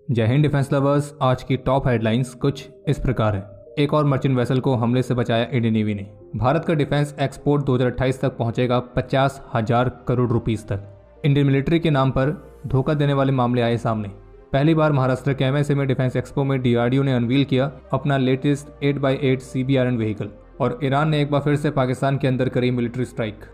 जय Hind defence lovers. आज की टॉप हेडलाइंस कुछ इस प्रकार है। एक और मर्चेंट वेसल को हमले से बचाया इंडियन नेवी ने। भारत का डिफेंस एक्सपोर्ट 2028 तक पहुंचेगा 50,000 करोड़ रुपीस तक। इंडियन मिलिट्री के नाम पर धोखा देने वाले मामले आए सामने। पहली बार महाराष्ट्र के एमएसए में डिफेंस एक्सपो में डीआरडीओ ने अनवील किया अपना लेटेस्ट 8x8 CBRN व्हीकल, और ईरान ने एक बार फिर से पाकिस्तान के अंदर करी मिलिट्री स्ट्राइक।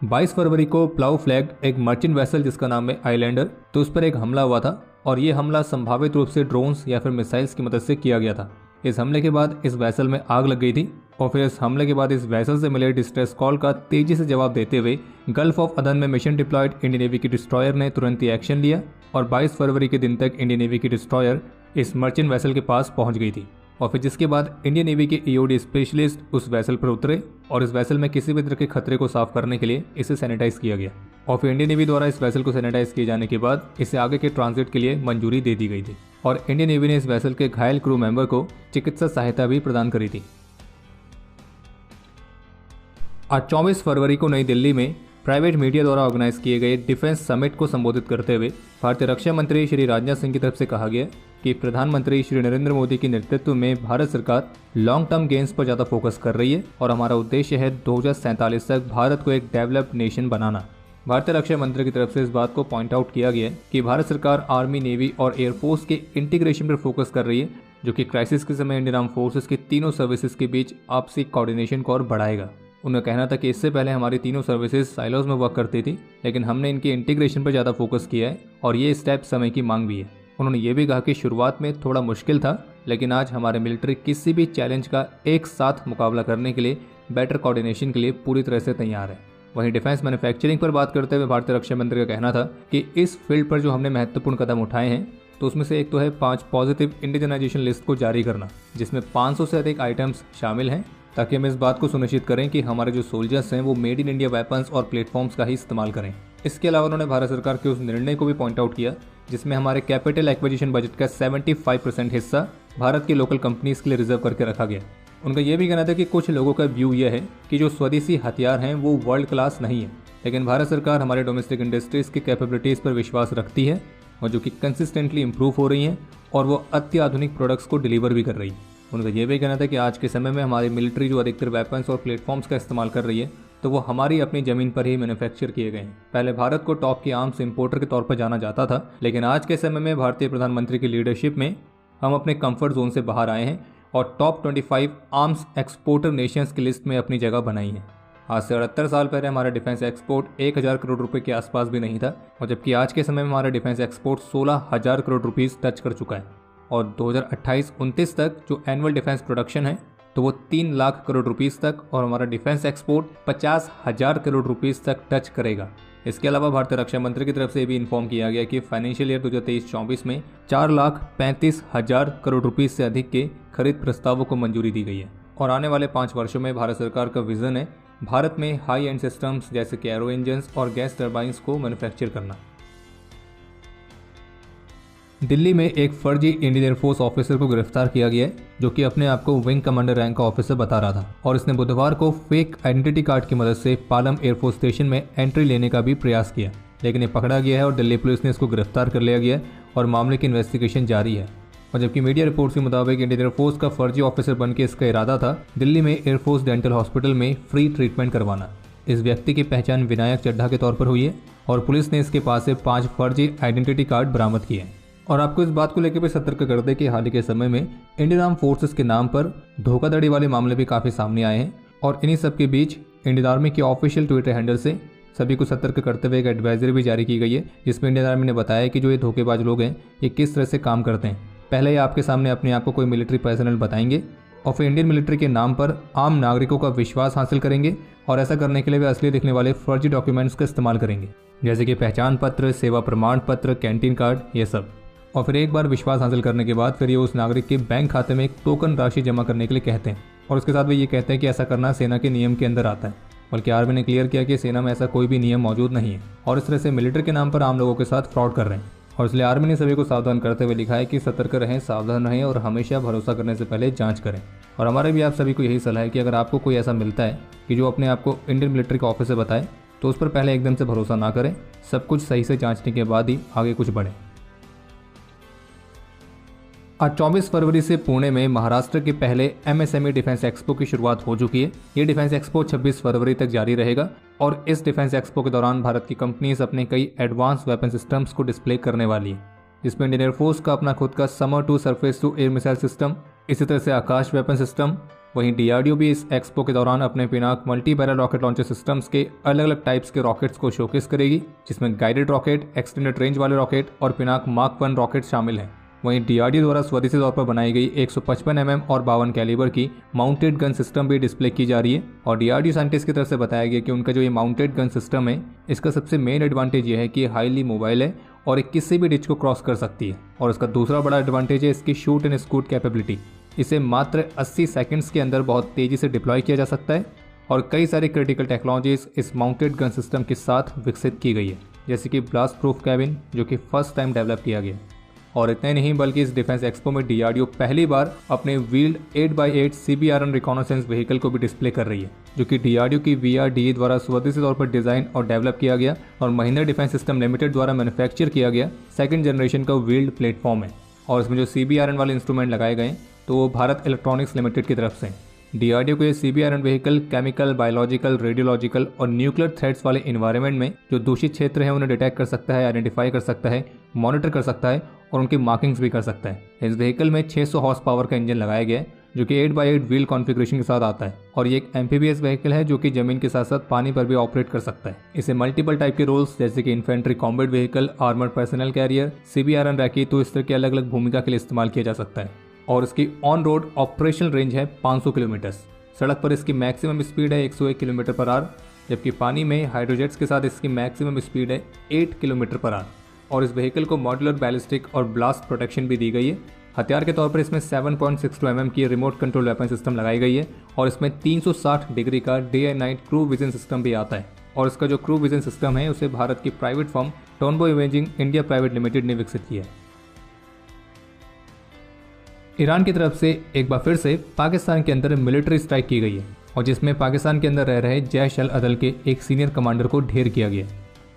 22 फरवरी को प्लाउ फ्लैग एक मर्चेंट वेसल जिसका नाम है आइलैंडर, तो उस पर एक हमला हुआ था, और ये हमला संभावित रूप से ड्रोन्स या फिर मिसाइल्स की मदद से किया गया था। इस हमले के बाद इस वेसल में आग लग गई थी, और फिर इस हमले के बाद इस वेसल से मिले डिस्ट्रेस कॉल का तेजी से जवाब देते हुए गल्फ ऑफ अदन में मिशन डिप्लॉयड इंडियन नेवी की डिस्ट्रॉयर ने तुरंत ही एक्शन लिया, और 22 फरवरी के दिन तक इंडियन नेवी की डिस्ट्रॉयर इस मर्चेंट वेसल के पास पहुंच गई थी। और फिर जिसके बाद इंडियन नेवी के ईओडी स्पेशलिस्ट उस वेसल पर उतरे, और इस वेसल में किसी भी तरह के खतरे को साफ करने के लिए इसे सैनिटाइज किया गया। और फिर इंडियन नेवी द्वारा इस वेसल को सैनिटाइज किए जाने के बाद इसे आगे के ट्रांजिट के लिए मंजूरी दे दी गई थी, और इंडियन नेवी ने इस वेसल के घायल क्रू मेंबर को चिकित्सा सहायता भी प्रदान करी थी। आज 24 फरवरी को नई दिल्ली में प्राइवेट मीडिया द्वारा ऑर्गेनाइज किए गए डिफेंस समिट को संबोधित करते हुए भारतीय रक्षा मंत्री श्री राजनाथ सिंह की तरफ से कहा गया कि प्रधानमंत्री श्री नरेंद्र मोदी के नेतृत्व में भारत सरकार लॉन्ग टर्म गेन्स पर ज़्यादा फोकस कर रही है, और हमारा उद्देश्य है 2047 तक भारत को एक डेवलप्ड नेशन बनाना। भारतीय रक्षा मंत्री की तरफ से इस बात को पॉइंट आउट किया गया कि भारत सरकार आर्मी, नेवी और एयरफोर्स के इंटीग्रेशन पर फोकस कर रही है, जो कि क्राइसिस के समय इंडियन आर्म फोर्सेस की तीनों सर्विसेज के बीच आपसी कोऑर्डिनेशन को और बढ़ाएगा। उनका कहना था कि इससे पहले हमारी तीनों सर्विसेज साइलोज में वर्क करती थी, लेकिन हमने इनके इंटीग्रेशन पर ज़्यादा फोकस किया है, और ये स्टेप समय की मांग भी है। उन्होंने ये भी कहा कि शुरुआत में थोड़ा मुश्किल था, लेकिन आज हमारे मिलिट्री किसी भी चैलेंज का एक साथ मुकाबला करने के लिए, बेटर कोऑर्डिनेशन के लिए पूरी तरह से तैयार है। वहीं डिफेंस मैन्युफैक्चरिंग पर बात करते हुए भारतीय रक्षा मंत्री का कहना था कि इस फील्ड पर जो हमने महत्वपूर्ण कदम उठाए हैं, तो उसमें से एक तो है 5 पॉजिटिव इंडिजनाइजेशन लिस्ट को जारी करना, जिसमें 500 से अधिक आइटम्स शामिल हैं, ताकि हम इस बात को सुनिश्चित करें कि हमारे जो सोल्जर्स हैं वो मेड इन इंडिया वेपन्स और प्लेटफॉर्म्स का ही इस्तेमाल करें। इसके अलावा उन्होंने भारत सरकार के उस निर्णय को भी पॉइंट आउट किया जिसमें हमारे कैपिटल एक्विजिशन बजट का 75% हिस्सा भारत की लोकल कंपनीज के लिए रिजर्व करके रखा गया। उनका यह भी कहना था कि कुछ लोगों का व्यू यह है कि जो स्वदेशी हथियार हैं वो वर्ल्ड क्लास नहीं है, लेकिन भारत सरकार हमारे डोमेस्टिक इंडस्ट्रीज की कैपेबिलिटीज़ पर विश्वास रखती है, और जो कि कंसिस्टेंटली इंप्रूव हो रही हैं, और वो अत्याधुनिक प्रोडक्ट्स को डिलीवर भी कर रही है। उनका यह भी कहना था कि आज के समय में हमारी मिलिट्री जो अधिकतर वेपन्स और प्लेटफॉर्म्स का इस्तेमाल कर रही है, तो वो हमारी अपनी ज़मीन पर ही मैन्युफैक्चर किए गए हैं। पहले भारत को टॉप की आर्म्स इंपोर्टर के तौर पर जाना जाता था, लेकिन आज के समय में भारतीय प्रधानमंत्री की लीडरशिप में हम अपने कंफर्ट जोन से बाहर आए हैं और टॉप 25 आर्म्स एक्सपोर्टर नेशंस की लिस्ट में अपनी जगह बनाई है। आज से 78 साल पहले हमारा डिफेंस एक्सपोर्ट 1,000 करोड़ रुपए के आसपास भी नहीं था, और जबकि आज के समय में हमारा defence export 16,000 crore rupees touch कर चुका है। और 2028-29 तक जो एनुअल डिफेंस प्रोडक्शन है, तो वो 3 लाख करोड़ रुपीस तक, और हमारा डिफेंस एक्सपोर्ट 50,000 करोड़ रुपीस तक टच करेगा। इसके अलावा भारतीय रक्षा मंत्री की तरफ से भी इन्फॉर्म किया गया कि फाइनेंशियल ईयर 2023-24 में 4,35,000 करोड़ रुपीस से अधिक के खरीद प्रस्तावों को मंजूरी दी गई है। और आने वाले 5 वर्षों में भारत सरकार का विजन है भारत में हाई एंड सिस्टम्स जैसे कि एरो इंजन्स और गैस टर्बाइंस को मैन्युफैक्चर करना। दिल्ली में एक फर्जी इंडियन एयरफोर्स ऑफिसर को गिरफ्तार किया गया है, जो कि अपने आप को विंग कमांडर रैंक का ऑफिसर बता रहा था, और इसने बुधवार को फेक आइडेंटिटी कार्ड की मदद से पालम एयरफोर्स स्टेशन में एंट्री लेने का भी प्रयास किया, लेकिन ये पकड़ा गया है और दिल्ली पुलिस ने इसको गिरफ्तार कर लिया गया है, और मामले की इन्वेस्टिगेशन जारी है। और जबकि मीडिया रिपोर्ट्स के मुताबिक इंडियन एयरफोर्स का फर्जी ऑफिसर बनकर इसका इरादा था दिल्ली में एयरफोर्स डेंटल हॉस्पिटल में फ्री ट्रीटमेंट करवाना। इस व्यक्ति की पहचान विनायक चड्ढा के तौर पर हुई है, और पुलिस ने इसके पास से 5 फर्जी आइडेंटिटी कार्ड बरामद किए। और आपको इस बात को लेकर भी सतर्क कर दे कि हाल ही के समय में इंडियन आर्म फोर्सेस के नाम पर धोखाधड़ी वाले मामले भी काफ़ी सामने आए हैं, और इन्हीं सब के बीच इंडियन आर्मी के ऑफिशियल ट्विटर हैंडल से सभी को सतर्क करते हुए एक एडवाइजरी भी जारी की गई है, जिसमें इंडियन आर्मी ने बताया कि जो ये धोखेबाज लोग हैं ये किस तरह से काम करते हैं। पहले ये आपके सामने अपने आप को कोई मिलिट्री पर्सनल बताएंगे, और फिर इंडियन मिलिट्री के नाम पर आम नागरिकों का विश्वास हासिल करेंगे, और ऐसा करने के लिए वे असली दिखने वाले फर्जी डॉक्यूमेंट्स का इस्तेमाल करेंगे, जैसे कि पहचान पत्र, सेवा प्रमाण पत्र, कैंटीन कार्ड, ये सब। और फिर एक बार विश्वास हासिल करने के बाद फिर ये उस नागरिक के बैंक खाते में एक टोकन राशि जमा करने के लिए कहते हैं, और उसके साथ वे ये कहते हैं कि ऐसा करना सेना के नियम के अंदर आता है। बल्कि आर्मी ने क्लियर किया कि सेना में ऐसा कोई भी नियम मौजूद नहीं है, और इस तरह से मिलिट्री के नाम पर आम लोगों के साथ फ्रॉड कर रहे हैं। और इसलिए आर्मी ने सभी को सावधान करते हुए लिखा है कि सतर्क रहें, सावधान रहें और हमेशा भरोसा करने से पहले जांच करें। और हमारे भी आप सभी को यही सलाह है कि अगर आपको कोई ऐसा मिलता है कि जो अपने आप को इंडियन मिलिट्री के ऑफिसर बताए तो उस पर पहले एकदम से भरोसा ना करें, सब कुछ सही से जांचने के बाद ही आगे कुछ बढ़े। आज 24 फरवरी से पुणे में महाराष्ट्र के पहले MSME डिफेंस एक्सपो की शुरुआत हो चुकी है। ये डिफेंस एक्सपो 26 फरवरी तक जारी रहेगा और इस डिफेंस एक्सपो के दौरान भारत की कंपनीज अपने कई एडवांस वेपन सिस्टम्स को डिस्प्ले करने वाली है, जिसमें इंडियन एयरफोर्स का अपना खुद का Samar two surface to air missile system, इसी तरह से आकाश वेपन सिस्टम। वहीं DRDO भी इस एक्सपो के दौरान अपने Pinaka multi barrel rocket launcher systems के अलग अलग टाइप्स के रॉकेट्स को शोकेस करेगी, जिसमें गाइडेड रॉकेट, एक्सटेंडेड रेंज वाले रॉकेट और पिनाक मार्क 1 रॉकेट शामिल हैं। वहीं DRDO द्वारा स्वदेशी तौर पर बनाई गई 155 mm और 52 कैलिबर की माउंटेड गन सिस्टम भी डिस्प्ले की जा रही है। और DRDO साइंटिस्ट की तरफ से बताया गया कि उनका जो ये माउंटेड गन सिस्टम है, इसका सबसे मेन एडवांटेज ये है कि हाईली मोबाइल है और एक किसी भी डिच को क्रॉस कर सकती है। और इसका दूसरा बड़ा एडवांटेज है इसकी शूट एंड स्कूट कैपेबिलिटी। इसे मात्र 80 सेकंड्स के अंदर बहुत तेजी से डिप्लॉय किया जा सकता है और कई सारी क्रिटिकल टेक्नोलॉजीज इस माउंटेड गन सिस्टम के साथ विकसित की गई है, जैसे कि ब्लास्ट प्रूफ कैबिन जो कि फर्स्ट टाइम डेवलप किया गया। और इतना ही नहीं बल्कि इस डिफेंस एक्सपो में DRDO पहली बार अपने wheeled 8x8 CBRN reconnaissance vehicle को भी डिस्प्ले कर रही है, जो कि DRDO की VRDE द्वारा स्वदेशी तौर पर डिजाइन और डेवलप किया गया और महिंद्रा डिफेंस सिस्टम लिमिटेड द्वारा मैन्युफैक्चर किया गया सेकंड जनरेशन का व्हील्ड प्लेटफॉर्म है। और इसमें जो CBRN वाले इंस्ट्रूमेंट लगाए गए तो वो भारत इलेक्ट्रॉनिक्स लिमिटेड की तरफ से। DRDO को ये CBRN vehicle chemical, biological, radiological और न्यूक्लियर थ्रेट्स वाले इन्वायरमेंट में जो दूषित क्षेत्र है उन्हें डिटेक्ट कर सकता है, आइडेंटिफाई कर सकता है, मॉनिटर कर सकता है और उनकी मार्किंग्स भी कर सकता है। इस व्हीकल में 600 हॉर्स पावर का इंजन लगाया गया है जो कि 8x8 व्हील कॉन्फ़िगरेशन के साथ आता है। और ये एक एम्फीबियस व्हीकल है जो कि जमीन के साथ साथ पानी पर भी ऑपरेट कर सकता है। इसे मल्टीपल टाइप के रोल्स जैसे कि infantry combat vehicle, armoured personnel carrier, CBRN recce, तो इस तरह की अलग अलग भूमिका के लिए इस्तेमाल किया जा सकता है। और इसकी ऑन रोड ऑपरेशनल रेंज है 500 किलोमीटर। सड़क पर इसकी मैक्सिमम स्पीड है 101 किलोमीटर पर आवर, जबकि पानी में हाइड्रोजेट्स के साथ इसकी मैक्सिमम स्पीड है 8 किलोमीटर पर आवर। और इस व्हीकल को मॉड्यूलर बैलिस्टिक और ब्लास्ट प्रोटेक्शन भी दी गई है। हथियार के तौर पर इसमें 7.62 mm की रिमोट कंट्रोल वेपन सिस्टम लगाई गई है और इसमें 360 डिग्री का day and night crew vision system भी आता है। और इसका जो क्रू विजन सिस्टम है उसे भारत की private firm Tonbo imaging India private limited ने विकसित किया है। ईरान की तरफ से एक बार फिर से पाकिस्तान के अंदर मिलिट्री स्ट्राइक की गई है और जिसमें पाकिस्तान के अंदर रह रहे जैश अल अदल के एक सीनियर कमांडर को ढेर किया गया।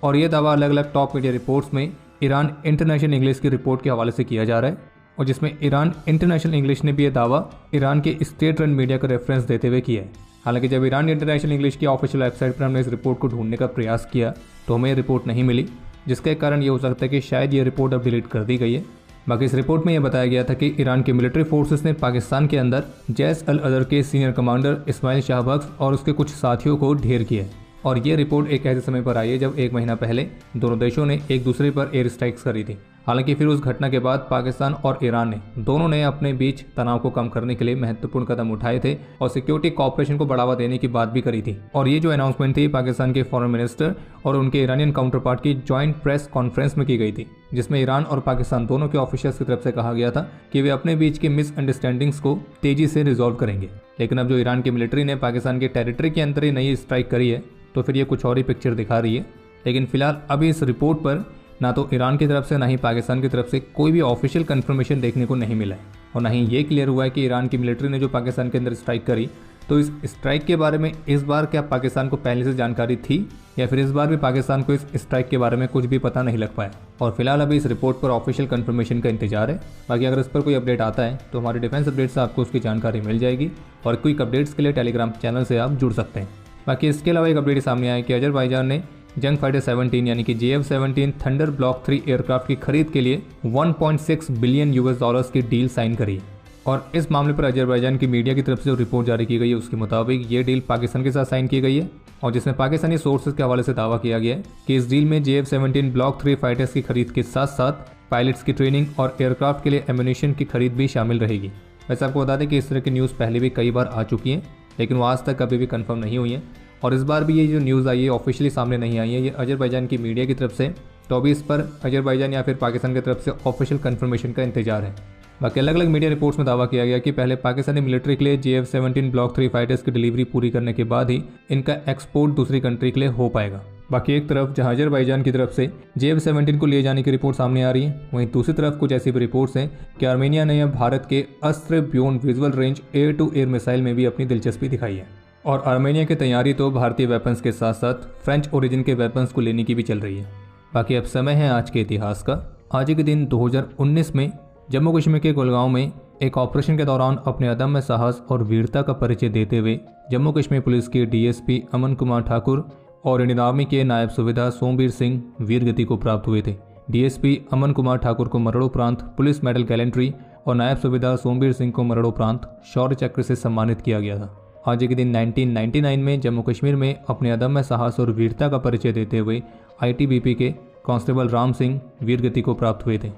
और यह दावा अलग अलग टॉप मीडिया रिपोर्ट्स में ईरान इंटरनेशनल इंग्लिश की रिपोर्ट के हवाले से किया जा रहा है और जिसमें ईरान इंटरनेशनल इंग्लिश ने भी यह दावा ईरान के स्टेट रन मीडिया का रेफरेंस देते हुए किया है। हालांकि जब ईरान इंटरनेशनल इंग्लिश की ऑफिशियल वेबसाइट पर हमने इस रिपोर्ट को ढूंढने का प्रयास किया तो हमें यह रिपोर्ट नहीं मिली, जिसके कारण ये हो सकता है कि शायद ये रिपोर्ट अब डिलीट कर दी गई है। बाकी इस रिपोर्ट में यह बताया गया था कि ईरान के मिलिट्री फोर्सेस ने पाकिस्तान के अंदर जैश अल अदर के सीनियर कमांडर इस्माइल शाहबख्श और उसके कुछ साथियों को ढेर किया। और ये रिपोर्ट एक ऐसे समय पर आई है जब एक महीना पहले दोनों देशों ने एक दूसरे पर एयर स्ट्राइक्स करी थी। हालांकि फिर उस घटना के बाद पाकिस्तान और ईरान ने दोनों ने अपने बीच तनाव को कम करने के लिए महत्वपूर्ण कदम उठाए थे और सिक्योरिटी कॉपरेशन को बढ़ावा देने की बात भी करी थी। और ये जो अनाउंसमेंट थी पाकिस्तान के फॉरेन मिनिस्टर और उनके ईरानियन काउंटर पार्ट की ज्वाइंट प्रेस कॉन्फ्रेंस में की गई थी, जिसमें ईरान और पाकिस्तान दोनों के ऑफिशियल्स की तरफ से कहा गया था कि वे अपने बीच की मिसअंडरस्टैंडिंग्स को तेजी से रिजॉल्व करेंगे। लेकिन अब जो ईरान की मिलिट्री ने पाकिस्तान के टेरिटरी के अंदर ही नई स्ट्राइक करी है तो फिर ये कुछ और ही पिक्चर दिखा रही है। लेकिन फिलहाल अभी इस रिपोर्ट पर ना तो ईरान की तरफ से ना ही पाकिस्तान की तरफ से कोई भी ऑफिशियल कंफर्मेशन देखने को नहीं मिला है और ना ही ये क्लियर हुआ है कि ईरान की मिलिट्री ने जो पाकिस्तान के अंदर स्ट्राइक करी तो इस स्ट्राइक के बारे में इस बार क्या पाकिस्तान को पहले से जानकारी थी या फिर इस बार भी पाकिस्तान को इस स्ट्राइक के बारे में कुछ भी पता नहीं लग पाया। और फिलहाल अभी इस रिपोर्ट पर ऑफिशियल कंफर्मेशन का इंतजार है। बाकी अगर इस पर कोई अपडेट आता है तो हमारे डिफेंस अपडेट से आपको उसकी जानकारी मिल जाएगी और क्विक अपडेट्स के लिए टेलीग्राम चैनल से आप जुड़ सकते हैं। बाकी इसके अलावा एक अपडेट सामने आया कि अजरबैजान ने जंग फाइटर 17 यानी कि JF-17 थंडर ब्लॉक 3 एयरक्राफ्ट की खरीद के लिए 1.6 बिलियन US की डील साइन करी। और इस मामले पर अजरबैजान की मीडिया की तरफ से जो रिपोर्ट जारी की गई है उसके मुताबिक ये डील पाकिस्तान के साथ साइन की गई है और जिसमें पाकिस्तानी सोर्सेज के हवाले से दावा किया गया है कि इस डील में JF-17 ब्लॉक 3 फाइटर्स की खरीद के साथ साथ पायलट्स की ट्रेनिंग और एयरक्राफ्ट के लिए एम्यूनिशन की खरीद भी शामिल रहेगी। वैसे आपको बता दें कि इस तरह की न्यूज़ पहले भी कई बार आ चुकी हैं लेकिन वो आज तक कभी भी कंफर्म नहीं हुई है और इस बार भी ये जो न्यूज़ आई है ऑफिशियली सामने नहीं आई है, ये अजरबैजान की मीडिया की तरफ से। तो अभी इस पर अजरबैजान या फिर पाकिस्तान की तरफ से ऑफिशियल कंफर्मेशन का इंतजार है। बाकी अलग अलग मीडिया रिपोर्ट्स में दावा किया गया कि पहले पाकिस्तानी मिलिट्री के लिए JF-17 ब्लॉक 3 फाइटर्स की डिलीवरी पूरी करने के बाद ही इनका एक्सपोर्ट दूसरी कंट्री के लिए हो पाएगा। बाकी एक तरफ जहां अजरबैजान की तरफ से JF-17 को लिए जाने की रिपोर्ट सामने आ रही है, वहीं दूसरी तरफ कुछ ऐसी भी रिपोर्ट्स हैं कि आर्मेनिया ने अब भारत के Astra beyond visual range air to air missile में भी अपनी दिलचस्पी दिखाई है। और आर्मेनिया की तैयारी तो भारतीय वेपन्स के साथ साथ फ्रेंच ओरिजिन के वेपन्स को लेने की भी चल रही है। बाकी अब समय है आज के इतिहास का। आज के दिन 2019 में जम्मू कश्मीर के गुड़गांव में एक ऑपरेशन के दौरान अपने अदम्य साहस और वीरता का परिचय देते हुए जम्मू कश्मीर पुलिस के DSP अमन कुमार ठाकुर और इंडियन आर्मी के नायब सुबेदार सोमवीर सिंह वीरगति को प्राप्त हुए थे। DSP अमन कुमार ठाकुर को मरणोपरांत पुलिस मेडल गैलेंट्री और नायब सुबेदार सोमवीर सिंह को मरणोपरांत शौर्य चक्र से सम्मानित किया गया था। आज के दिन 1999 में जम्मू कश्मीर में अपने अदम्य साहस और वीरता का परिचय देते हुए ITBP के कांस्टेबल राम सिंह वीरगति को प्राप्त हुए थे।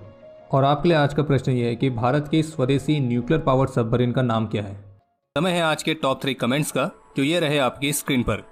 और आपके लिए आज का प्रश्न यह है कि भारत के स्वदेशी न्यूक्लियर पावर्ड सबमरीन का नाम क्या है। समय है आज के टॉप 3 कमेंट्स का, जो ये रहे आपकी स्क्रीन पर।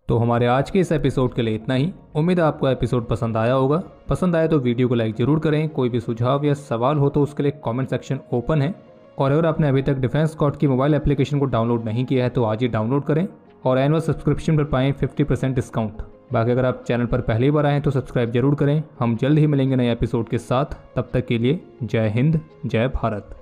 तो हमारे आज के इस एपिसोड के लिए इतना ही। उम्मीद है आपको एपिसोड पसंद आया होगा। पसंद आया तो वीडियो को लाइक जरूर करें। कोई भी सुझाव या सवाल हो तो उसके लिए कमेंट सेक्शन ओपन है। और अगर आपने अभी तक डिफेंस स्क्वाड की मोबाइल एप्लीकेशन को डाउनलोड नहीं किया है तो आज ही डाउनलोड करें और एनुअल सब्सक्रिप्शन पर पाएं 50% डिस्काउंट। बाकी अगर आप चैनल पर पहली बार आएँ तो सब्सक्राइब जरूर करें। हम जल्द ही मिलेंगे नए एपिसोड के साथ। तब तक के लिए जय हिंद, जय भारत।